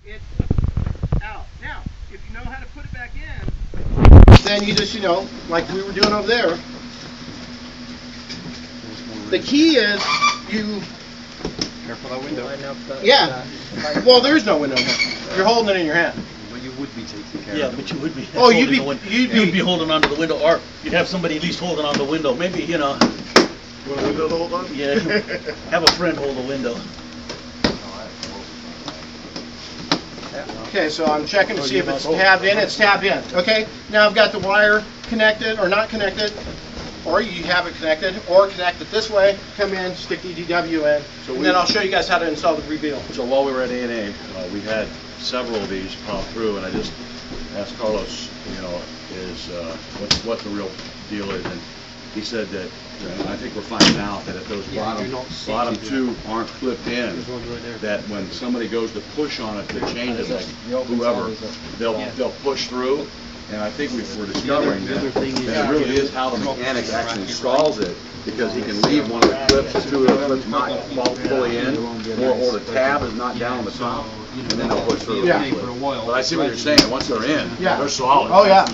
it out. Now, if you know how to put it back in, then you just, like we were doing over there. The key is you. Careful that window. Yeah. Well, there is no window here. You're holding it in your hand. Well, you would be taking care Yeah, of it. but you would be. Oh, you'd be holding onto the window, or you'd have somebody at least holding on the window. Maybe You want a window to hold on? yeah, have a friend hold the window. Okay, so I'm checking to see if it's tabbed in. It's tabbed in. Okay, now I've got the wire connected or not connected, or you have it connected, or connect it this way, come in, stick EDW in, and then I'll show you guys how to install the reveal. So while we were at A&A, we had several of these pop through, and I just asked Carlos, what the real deal is, and he said that, I think we're finding out that if those bottom two aren't clipped in, that when somebody goes to push on it to change it, like whoever, they'll push through. And I think we're discovering that it really is how the mechanic actually installs it, because he can leave one of the clips, or two of the clips not fall fully in, or the tab is not down on the top, and then they'll push through. Yeah. But I see what you're saying. Once they're in, they're solid. Oh yeah.